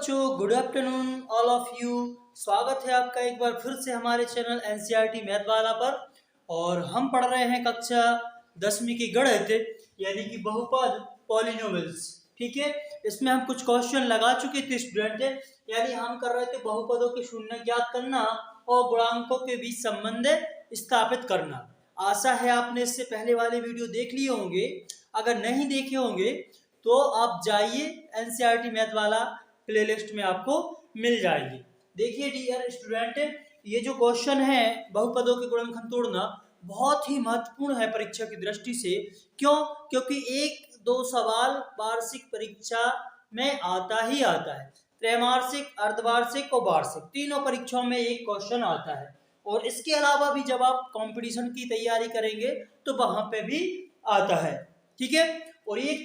बच्चों, good afternoon all of you. स्वागत है आपका एक बार फिर से हमारे चैनल एनसीईआरटी मैथ वाला पर। और हम पढ़ रहे हैं कक्षा 10वीं की गणित यानी कि बहुपद पॉलिनोमियल्स। ठीक है, इसमें हम कुछ क्वेश्चन लगा चुके थे स्टूडेंट, यानी हम कर रहे थे बहुपदों के शून्य ज्ञात करना और गुणांकों के बीच संबंध स्थापित करना। आशा है आपने इससे पहले वाले वीडियो देख लिए होंगे। अगर नहीं देखे होंगे तो आप जाइए एनसीईआरटी मैथ वाला प्लेलिस्ट में आपको मिल जाएगी। देखिए डियर स्टूडेंट, ये जो क्वेश्चन है बहुपदों के गुणनखंड तोड़ना बहुत ही महत्वपूर्ण है परीक्षा की दृष्टि से। क्यों? क्योंकि एक दो सवाल वार्षिक परीक्षा में आता ही आता है। त्रैमासिक, अर्धवार्षिक और वार्षिक तीनों परीक्षाओं में एक क्वेश्चन आता है। और इसके अलावा भी जब आप कंपटीशन की तैयारी करेंगे तो वहां पे भी आता है। ठीक है, और ये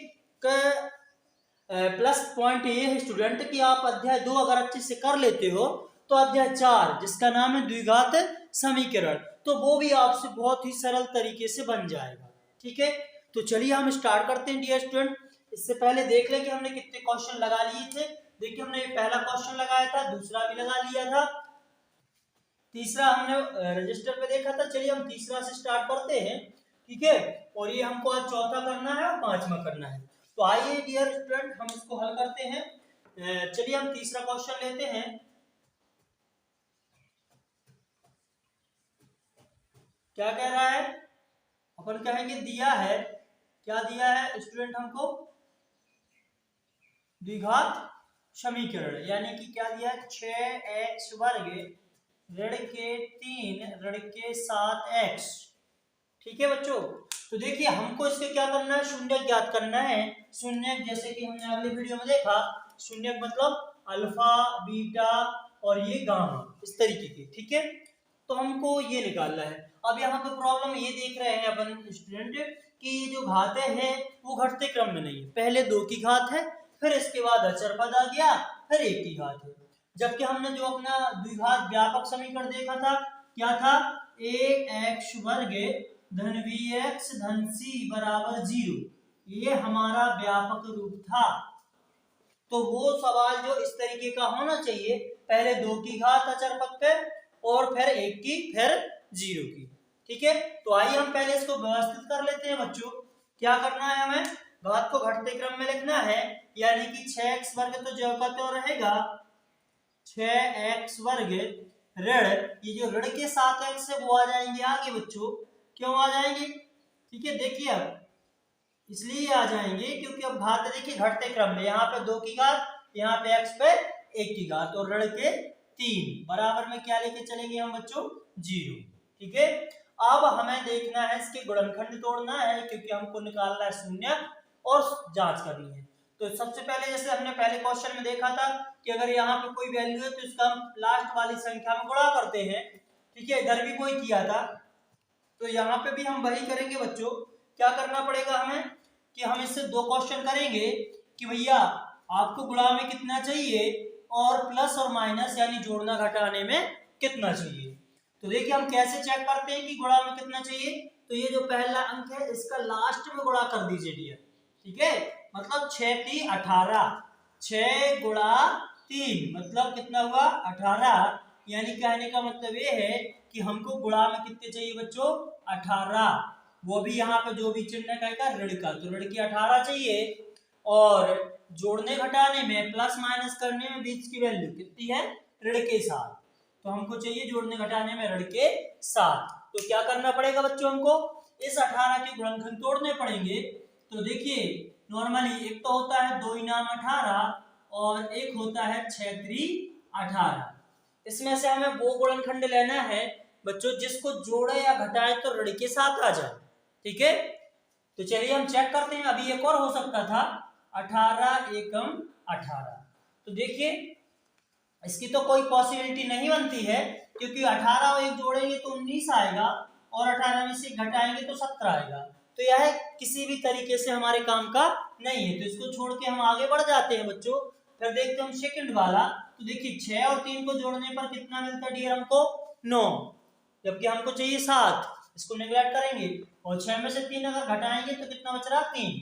प्लस पॉइंट ये है स्टूडेंट कि आप अध्याय 2 अगर अच्छे से कर लेते हो तो अध्याय 4 जिसका नाम है द्विघात समीकरण, तो वो भी आपसे बहुत ही सरल तरीके से बन जाएगा। ठीक है, तो चलिए हम स्टार्ट करते हैं डियर स्टूडेंट। इससे पहले देख लें कि हमने कितने क्वेश्चन लगा लिए थे। देखिए, हमने पहला क्वेश्चन लगाया था, दूसरा भी लगा लिया था, तीसरा हमने रजिस्टर पे देखा था। चलिए हम तीसरा से स्टार्ट करते हैं। ठीक है, और ये हमको आज चौथा करना है और पांचवा करना है। तो आइए डियर स्टूडेंट हम इसको हल करते हैं। चलिए हम तीसरा क्वेश्चन लेते हैं। क्या कह रहा है? अपन कहेंगे दिया है, क्या दिया है स्टूडेंट हमको? द्विघात समीकरण, यानी कि क्या दिया? 6x वर्ग ऋण के 3 ऋण के 7x। ठीक है बच्चों, तो देखिए हमको इसके क्या करना है? शून्य ज्ञात करना है। शून्य जैसे कि हमने अगले वीडियो में देखा, शून्य मतलब अल्फा, बीटा और ये गामा, इस तरीके के। ठीक है, तो हमको ये निकालना है। अब यहाँ पे प्रॉब्लम ये देख रहे हैं अपन स्टूडेंट कि ये जो घातें हैं वो घटते क्रम में नहीं है। पहले 2 की घात है, फिर इसके बाद अचर पद आ गया, फिर 1 की घात है। जबकि हमने जो अपना द्विघात व्यापक समीकरण देखा था, क्या था? ax वर्ग धन bx धन c बराबर 0, ये हमारा व्यापक रूप था। तो वो सवाल जो इस तरीके का होना चाहिए, पहले 2 की घात अचर पद पे और फिर 1 की, फिर 0 की। ठीक है, तो आइए हम पहले इसको व्यवस्थित कर लेते हैं बच्चों। क्या करना है? हमें घात को घटते क्रम में लिखना है, यानी कि 6x वर्ग तो जो का त्यों रहेगा, 6x वर्ग ऋण, ये जो ऋण के 7x से वो आ जाएंगे आगे बच्चों। क्यों आ जाएंगे? ठीक है, देखिए अब इसलिए आ जाएंगे क्योंकि अब घात देखिए घटते क्रम में, यहाँ पे 2 की घात, यहाँ पे x पे 1 की घात और ऋण के 3 बराबर में क्या लेके चलेंगे हम बच्चों? 0। ठीक है, अब हमें देखना है इसके गुणनखंड तोड़ना है, क्योंकि हमको निकालना है शून्य और जांच करनी है। तो सबसे पहले जैसे हमने पहले क्वेश्चन में देखा था कि अगर यहाँ पे कोई वैल्यू है तो इसका हम लास्ट वाली संख्या में गुणा करते हैं। ठीक है, इधर भी कोई किया था तो यहाँ पे भी हम वही करेंगे बच्चों। क्या करना पड़ेगा हमें कि हम इससे 2 क्वेश्चन करेंगे कि भैया आपको गुणा में कितना चाहिए और प्लस और माइनस यानी जोड़ना घटाने में कितना चाहिए। तो देखिए हम कैसे चेक करते हैं कि गुणा में कितना चाहिए। तो ये जो पहला अंक है इसका लास्ट में गुणा कर दीजिए डियर। ठीक है, मतलब 6 3 18, 6 गुणा 3 मतलब कितना हुआ? 18। यानी कहने का मतलब ये है कि हमको गुणा में कितने चाहिए बच्चों? 18। वो भी यहाँ पे जो भी चिन्ह कहेगा ऋण का, तो ऋण की 18 चाहिए। और जोड़ने घटाने में, प्लस माइनस करने में बीच की वैल्यू कितनी है? ऋण के 7। तो हमको चाहिए जोड़ने घटाने में ऋण के 7। तो क्या करना पड़ेगा बच्चों? हमको इस 18 के गुणनखंड तोड़ने पड़ेंगे। तो देखिए नॉर्मली एक तो होता है 2 इनाम 18 और एक होता है 6 3 18। इसमें से हमें वो गुणनखंड लेना है बच्चों जिसको जोड़े या घटाए तो ऋण के 7 आ जाए। ठीक है, तो चलिए हम चेक करते हैं। अभी एक और हो सकता था 18 एकम 18। तो देखिए इसकी तो कोई पॉसिबिलिटी नहीं बनती है, क्योंकि 18 और 1 जोड़ेंगे तो 19 आएगा और 18 में से घटाएंगे तो 17 आएगा। तो यह किसी भी तरीके से हमारे काम का नहीं है, तो इसको छोड़ के हम आगे बढ़ जाते हैं बच्चों। फिर देखते हैं हम सेकंड वाला। तो देखिए 6 और 3 को जोड़ने पर कितना मिलता है डियर? हमको 9, जबकि हमको चाहिए 7। इसको नेगलेक्ट करेंगे और 6 में से 3 अगर घटाएंगे तो कितना बच रहा? 3।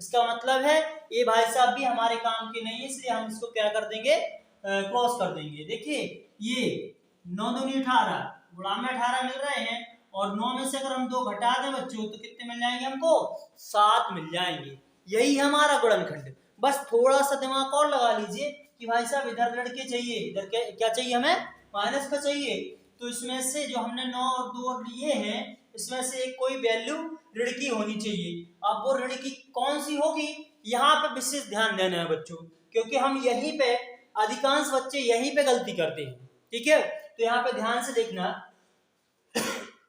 इसका मतलब है ये भाई साहब भी हमारे काम के नहीं है, इसलिए हम इसको क्या कर देंगे, क्रॉस कर देंगे। देखिए ये 9 दूनी 18, गुणा में 18 मिल रहे हैं, और 9 में से अगर हम 2 घटा दें बच्चों तो कितने मिल जाएंगे हमको, 7 मिल जाएंगे। यही हमारा गुणनखंड। बस थोड़ा सा दिमाग और लगा लीजिए कि भाई साहब इधर ऋण के चाहिए, इधर क्या चाहिए हमें, माइनस का चाहिए। तो इसमें से जो हमने 9 और 2 लिए हैं, इसमें से एक कोई वैल्यू ऋण की होनी चाहिए। अब वो ऋण की कौन सी होगी, यहाँ पे विशेष ध्यान देना है बच्चों, क्योंकि हम यहीं पे अधिकांश बच्चे यहीं पे गलती करते हैं। ठीक है, तो यहाँ पे ध्यान से देखना।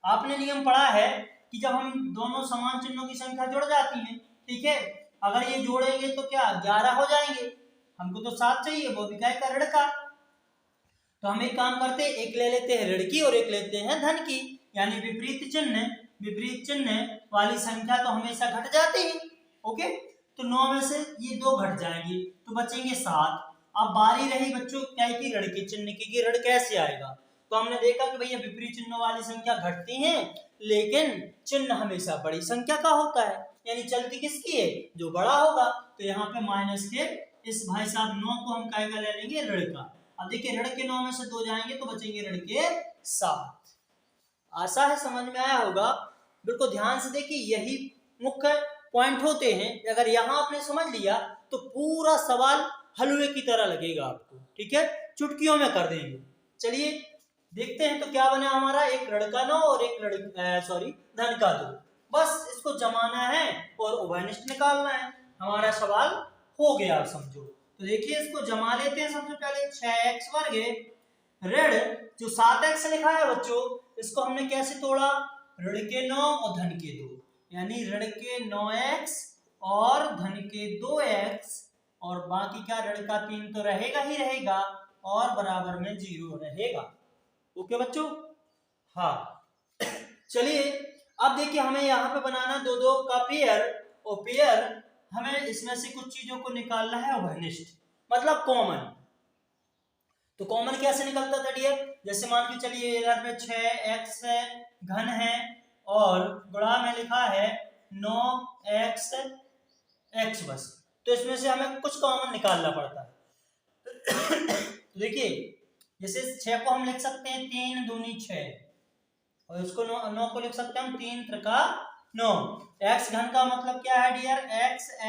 आपने नियम पढ़ा है कि जब हम दोनों समान चिन्हों की संख्या जुड़ जाती है, ठीक है, अगर ये जोड़ेंगे तो क्या 11 हो जाएंगे, हमको तो 7 चाहिए, वो भी क्या ऋण का। तो हम एक काम करते हैं, एक ले लेते हैं ऋण की और एक लेते हैं धन की, यानी विपरीत चिन्ह वाली संख्या तो हमेशा घट जाती है। ओके, तो 9 में से ये 2 घट जाएंगे तो बचेंगे 7। अब बारी रही बच्चों क्या की, ऋण के चिन्ह की, कि ऋण कैसे आएगा। तो हमने देखा कि भैया विपरीत चिन्हों वाली संख्या घटती है, लेकिन चिन्ह हमेशा बड़ी संख्या का होता है, यानी चलती किसकी है, जो बड़ा होगा। तो यहाँ पे माइनस के इस भाई साहब 9 को हम क्या ले लेंगे, ऋण का। अब देखिए ऋण के 9 में से 2 जाएंगे तो बचेंगे ऋण के 7। आशा है समझ में आया होगा। बिल्कुल ध्यान से देखिए, यही मुख्य पॉइंट होते हैं। अगर यहाँ आपने समझ लिया तो पूरा सवाल हलवे की तरह लगेगा आपको। ठीक है, चुटकियों में कर देंगे। चलिए देखते हैं तो क्या बना हमारा, एक ऋण का 9 और एक धन का 2। बस इसको जमाना है और उभयनिष्ठ निकालना है, हमारा सवाल हो गया समझो। तो देखिए इसको जमा लेते हैं। सबसे पहले 6x वर्ग ऋण जो 7x लिखा है बच्चों, इसको हमने कैसे तोड़ा, ऋण के 9 और धन के 2, यानी ऋण के 9x और धन के 2x, और बाकी क्या ऋण का 3 तो रहेगा ही रहेगा, और बराबर में 0 रहेगा। ओके बच्चों, हाँ चलिए अब देखिए हमें यहाँ पे बनाना 2-2 का पेयर, और पेयर हमें इसमें से कुछ चीजों को निकालना है उभयनिष्ठ, मतलब कॉमन। तो कॉमन कैसे निकलता था डियर, जैसे मान के चलिए इधर पे 6x घन है और गुणा में लिखा है 9x बस, तो इसमें से हमें कुछ कॉमन निकालना पड़ता है। देखिए जैसे 6 को हम लिख सकते हैं 3 दूनी 6, और इसको 9 को लिख सकते हैं हम 3 त्रिका 9। x घन का मतलब क्या है डियर,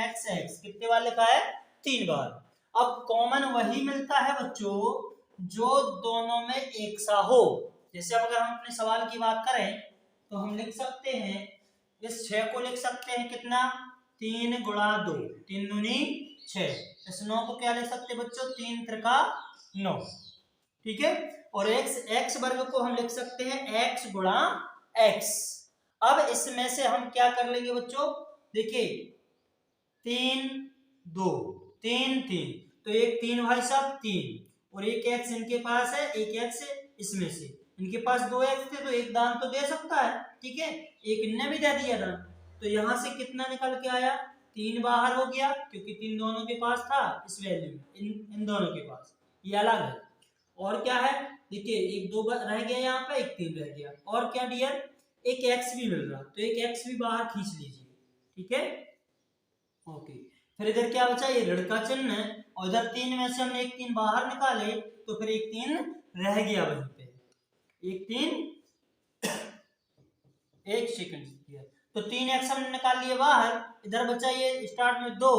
x कितने बार लिखा है, 3 बार। अब कॉमन वही मिलता है बच्चों जो दोनों में एक सा हो। जैसे अब अगर हम अपने सवाल की बात करें तो हम लिख सकते हैं, इस 6 को लिख सकते हैं कितना, 3 गुणा 2, 3 दूनी 6। इस 9 को क्या लिख सकते हैं बच्चों, 3 त्रिका 9। ठीक है, और x वर्ग को हम लिख सकते हैं x गुणा x। अब इसमें से हम क्या कर लेंगे बच्चों, देखिए 3 2 3 3, तो एक 3 भाई साहब 3, और एक x इनके पास है, एक x इसमें से, इनके पास 2x थे तो एक दान तो दे सकता है। ठीक है, एक इनने भी दे दिया दान, तो यहां से कितना निकल के आया, 3 बाहर हो गया, क्योंकि 3 दोनों के पास था इस वैल्यू में, इन दोनों के पास, ये अलग है। और क्या है, देखिए एक 2 रह गया यहाँ पे, एक 3 रह गया, और क्या डियर, एक x भी मिल रहा, तो एक x भी बाहर खींच लीजिए। ठीक है, ओके, फिर इधर क्या बचा, ये ऋण का चिन्ह है, और इधर 3 में से हमने एक 3 बाहर निकाले तो फिर एक 3 रह गया वहीं पे, एक 3 एक सेकंड, तो 3x हमने निकाल लिया बाहर, इधर बचा ये स्टार्ट में 2,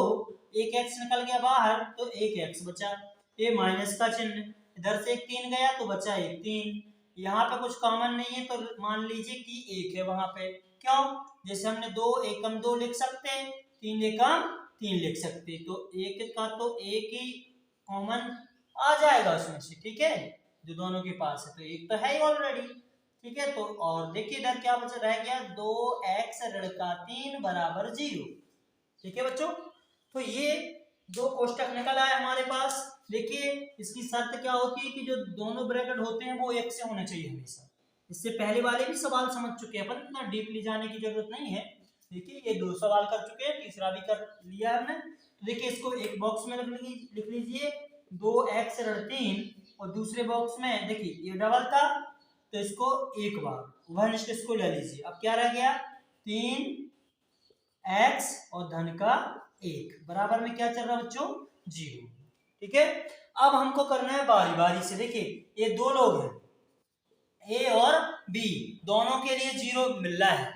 एक x निकल गया बाहर तो एक x बचा, ये माइनस का चिन्ह, इधर से एक 3 गया तो बचा एक 3। यहाँ पे कुछ कॉमन नहीं है तो मान लीजिए कि एक है वहां पे, क्यों, जैसे हमने 2 एकम 2 लिख सकते हैं, 3 एकम 3 लिख सकते हैं, तो एक का तो एक ही कॉमन आ जाएगा उसमें से। ठीक है, जो दोनों के पास है, तो एक तो है ही ऑलरेडी। ठीक है, तो और देखिए इधर क्या बचा रह गया, 2x ऋण का 3 बराबर 0। ठीक है बच्चों, तो ये 2 कोष्टक निकल आए हमारे पास। देखिए इसकी शर्त क्या होती है कि जो दोनों ब्रैकेट होते हैं वो एक से होने चाहिए हमेशा। इससे पहले वाले भी सवाल समझ चुके हैं अपन, इतना डीपली जाने की जरूरत नहीं है। देखिए ये 2 सवाल कर चुके हैं, तीसरा भी कर लिया हमने। तो देखिए इसको एक बॉक्स में लिख लीजिए 2x ऋण 3, और दूसरे बॉक्स में देखिए ये डबल था तो इसको एक बार उभयनिष्ठ इसको ले लीजिए। अब क्या रह गया, 3x और धन का 1 बराबर में क्या चल रहा है बच्चों 0। ठीक है, अब हमको करना है बारी बारी से। देखिए ये दो लोग हैं ए और बी, दोनों के लिए 0 मिल रहा है,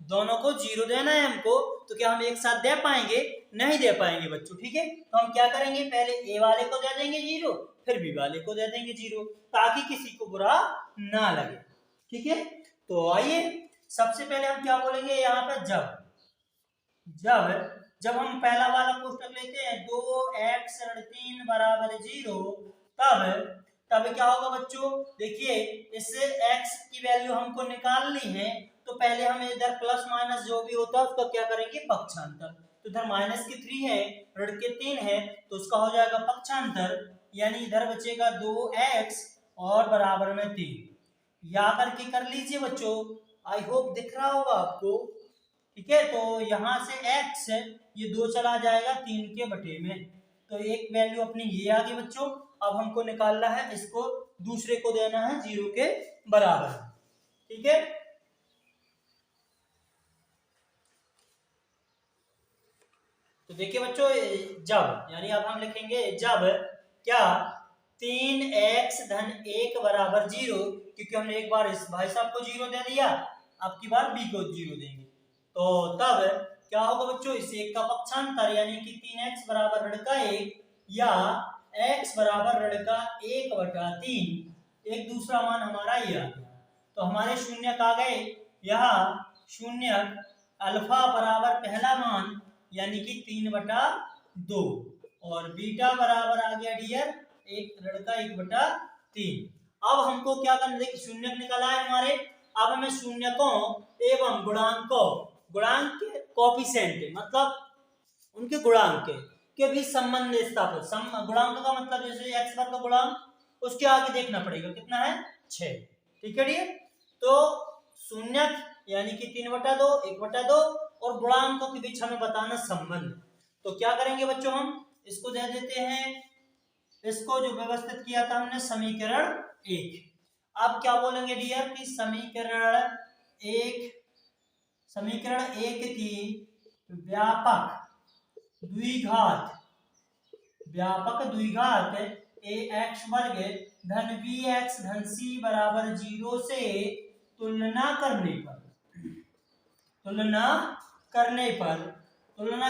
दोनों को 0 देना है हमको, तो क्या हम एक साथ दे पाएंगे? नहीं दे पाएंगे बच्चों। ठीक है, तो हम क्या करेंगे, पहले ए वाले को दे देंगे 0, फिर बी वाले को दे देंगे 0, ताकि किसी को बुरा ना लगे। ठीक है, तो आइए सबसे पहले हम क्या बोलेंगे यहाँ पे, जब हम पहला वाला कोष्टक लेते हैं 2x ऋण 3 बराबर 0, तब क्या होगा बच्चों, देखिए इससे x की वैल्यू हमको निकालनी है, तो पहले हम इधर प्लस माइनस जो भी होता है उसका क्या करेंगे, पक्षांतर। तो इधर माइनस के 3 है, ऋण के 3 है, तो उसका हो जाएगा पक्षांतर, यानी इधर बचेगा 2x और बराबर में 3। या करके कर लीजिए बच्चों, आई होप दिख रहा होगा आपको। ठीक है, तो यहाँ से x ये 2 चला जाएगा 3 के बटे में, तो एक वैल्यू अपनी ये आ गई बच्चों। अब हमको निकालना है, इसको दूसरे को देना है 0 के बराबर। ठीक है, तो देखिए बच्चों, जब यानी अब हम लिखेंगे जब क्या 3x धन 1 बराबर 0, क्योंकि हमने एक बार इस भाई साहब को 0 दे दिया, अब की बार b को 0 देंगे, तो तब क्या होगा बच्चों, इस एक का पक्षांतर यानी कि 3x बराबर ऋण का 1 या x बराबर ऋण का 1/3, एक दूसरा मान हमारा ये आ गया। तो हमारे शून्यक आ गए, यहाँ शून्यक अल्फा बराबर पहला मान यानी कि 3/2 और बीटा बराबर आ गया डियर ऋण का 1/3। अब हमको क्या करना, देखिए शून्यक निकला है हमारे, अब हमें शून्यकों एवं गुणांकों, गुणांक के कोएफिशिएंट मतलब उनके गुणांक के भी संबंध स्थापित, गुणांक का मतलब जैसे x वर्ग का गुणांक, उसके आगे देखना पड़ेगा कितना है 6। ठीक है डियर, तो शून्यक यानी कि 3/2 1/2 और गुणांकों के बीच हमें बताना संबंध। तो क्या करेंगे बच्चों, हम इसको दे देते हैं, इसको जो व्यवस्थित किया था हमने समीकरण 1। अब क्या बोलेंगे डियर कि समीकरण एक की व्यापक द्विघात ax वर्ग धन bx धन c बराबर 0 से तुलना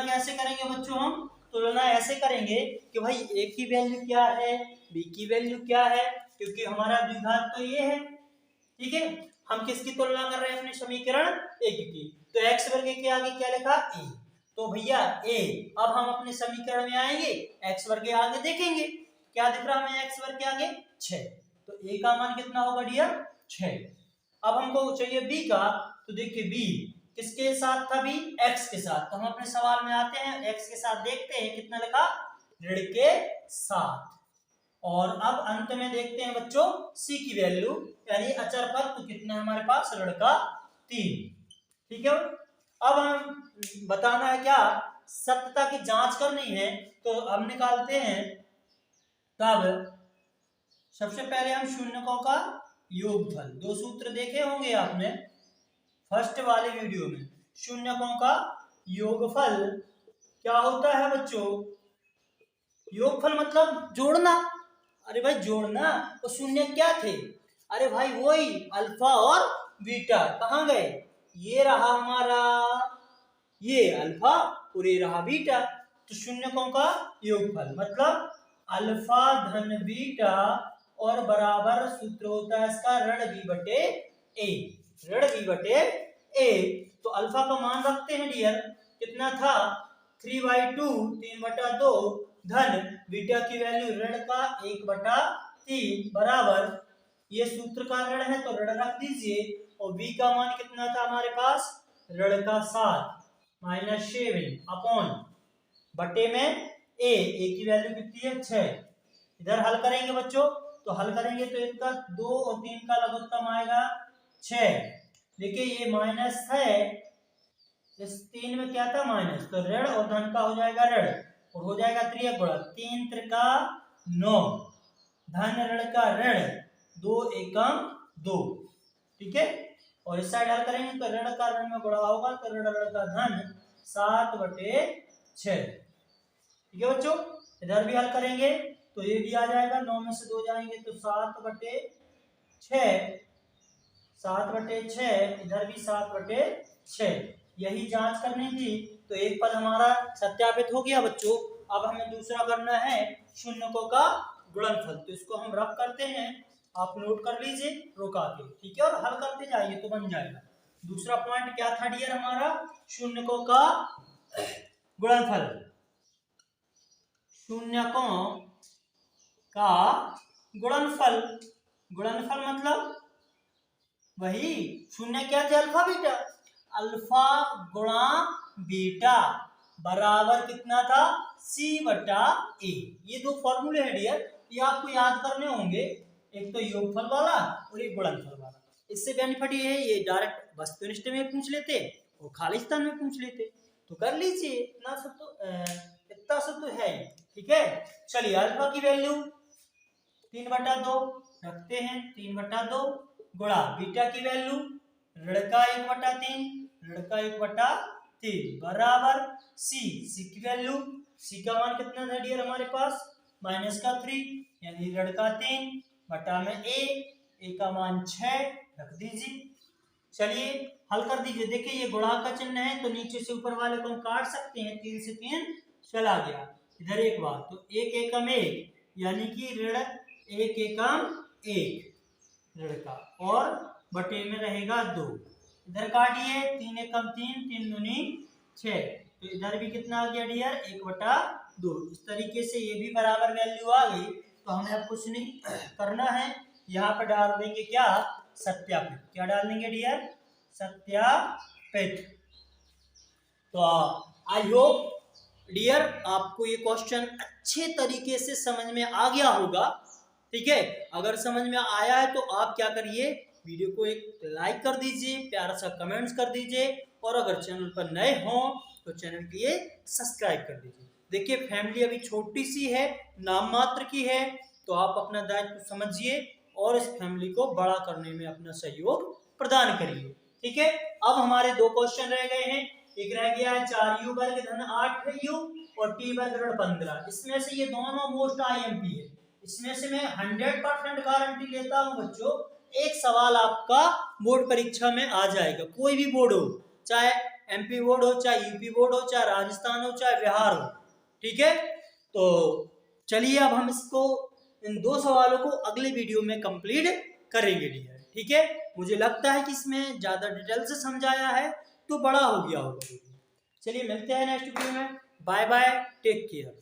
कैसे करेंगे बच्चों, हम तुलना ऐसे करेंगे कि भाई a की वैल्यू क्या है, b की वैल्यू क्या है, क्योंकि हमारा द्विघात तो ये है। ठीक है, हम किसकी तुलना कर रहे हैं, अपने समीकरण 1 की, तो x वर्ग के आगे क्या लिखा a, तो भैया a, अब हम अपने समीकरण में आएंगे, x वर्ग के आगे देखेंगे क्या दिख रहा है हमें, x वर्ग के आगे 6, तो a का मान कितना होगा डियर 6। अब हमको चाहिए b का, तो देखिए b किसके साथ था, b x के साथ, तो हम अपने सवाल में आते हैं, x के साथ देखते हैं कितना लिखा, ऋण के साथ, और अब अंत में देखते हैं बच्चों c की वैल्यू यानी अचर पर, तो कितना है हमारे पास ऋण का 3। ठीक है, अब हम बताना है क्या, सत्यता की जांच करनी है, तो हम निकालते हैं, तब सबसे पहले हम शून्यकों का योगफल, दो सूत्र देखे होंगे आपने फर्स्ट वाले वीडियो में, शून्यकों का योगफल क्या होता है बच्चों, योगफल मतलब जोड़ना, अरे भाई जोड़ना, तो शून्य क्या थे, अरे भाई वही अल्फा और बीटा, कहाँ गए, ये रहा हमारा ये अल्फा और ये रहा बीटा, तो शून्यकों का योगफल मतलब अल्फा धन बीटा और बराबर सूत्र होता है इसका ऋण b बटे a, ऋण b बटे a। तो अल्फा का मान रखते हैं डियर, कितना था 3/2 3/2 धन बीटा की वैल्यू ऋण का 1/3 बराबर, ये सूत्र का ऋण है तो ऋण रख दीजिए, और b का मान कितना था हमारे पास ऋण का 7 -7 अपॉन बटे में a की वैल्यू कितनी है 6। इधर हल करेंगे बच्चों, तो हल करेंगे तो इनका 2 और 3 का लघुत्तम आएगा 6। देखिए ये माइनस है, इस 3 में क्या था माइनस, तो ऋण और धन का हो जाएगा ऋण, और हो जाएगा 3 गुणा 3 त्रिका 9 धन ऋण का ऋण 2 एकम 2। ठीक है, और इस साइड हल करेंगे तो ऋण का ऋण में गुणा होगा, तो ऋण का धन 7/6। ठीक है बच्चों, इधर भी हल करेंगे तो ये भी आ जाएगा, 9 में से 2 जाएंगे तो 7/6, 7/6, इधर भी 7/6। यही जांच करनी थी। तो एक पद हमारा सत्यापित हो गया बच्चों। अब हमें दूसरा करना है शून्यकों का गुणनफल। तो इसको हम रफ करते हैं, आप नोट कर लीजिए रोका के, ठीक है, और हल करते जाइए तो बन जाएगा। दूसरा पॉइंट क्या था डियर हमारा, शून्यकों का गुणनफल। शून्यकों का गुणनफल, गुणनफल मतलब वही शून्य क्या थे, अल्फा बीटा, अल्फा गुणा बीटा बराबर कितना था, C/A। ये दो फॉर्मूले हैं डियर, ये आपको याद करने होंगे, एक तो योगफल वाला और एक गुणनफल वाला। इससे बेनिफिट ये है, ये डायरेक्ट वस्तुनिष्ठ में पूछ लेते और खालिस्तान में पूछ लेते, तो कर लीजिए, इतना सब तो है ही, ठीक है। चलिए अल्फा की वैल्यू 3/2 रखते हैं, 3/2 गुणा बीटा की वैल्यू ऋण का 1/3, ऋण का 1/3 बराबर सी की वैल्यू, सी का मान कितना था डियर हमारे पास, -3, यानी ऋण का 3 बटा में ए का मान 6 रख दीजिए। चलिए हल कर दीजिए। देखिए ये गुणा का चिन्ह है तो नीचे से ऊपर वाले को हम काट सकते हैं, 3 से 3 चला गया, इधर एक बार तो 1 एकम 1, यानी कि ऋण 1 एकम 1 ऋण का, और बटे में रहेगा 2, इधर काटिए 3 एकम 3, 3 दूनी 6, तो इधर भी कितना आ गया डियर 1/2। इस तरीके से ये भी बराबर वैल्यू आ गई। तो हमें अब कुछ नहीं करना है, यहाँ पर डाल देंगे क्या, सत्यापित। क्या डाल देंगे डियर, सत्यापित। तो आई होप डियर आपको ये क्वेश्चन अच्छे तरीके से समझ में आ गया होगा, ठीक है। अगर समझ में आया है तो आप क्या करिए, वीडियो को एक लाइक कर दीजिए, प्यारा सा कमेंट्स कर दीजिए, और अगर चैनल पर नए हों तो चैनल के लिए सब्सक्राइब कर दीजिए। देखिए फैमिली अभी छोटी सी है, नाम मात्र की है, तो आप अपना दायित्व समझिए और इस फैमिली को बड़ा करने में अपना सहयोग प्रदान करिए, ठीक है। अब हमारे 2 क्वेश्चन रह गए हैं, एक रह गया है 4u वर्ग धन 8u और t वर्ग ऋण 15। इसमें से ये दोनों मोस्ट IMP है, इसमें से मैं 100% गारंटी लेता हूं बच्चों, एक सवाल आपका बोर्ड परीक्षा में आ जाएगा, कोई भी बोर्ड हो, चाहे MP बोर्ड हो, चाहे UP बोर्ड हो, चाहे राजस्थान हो, चाहे बिहार हो, ठीक है। तो चलिए अब हम इसको, इन 2 सवालों को अगले वीडियो में कंप्लीट करेंगे डियर, ठीक है। मुझे लगता है कि इसमें ज्यादा डिटेल से समझाया है तो बड़ा हो गया होगा। चलिए मिलते हैं नेक्स्ट वीडियो में, बाय बाय, टेक केयर।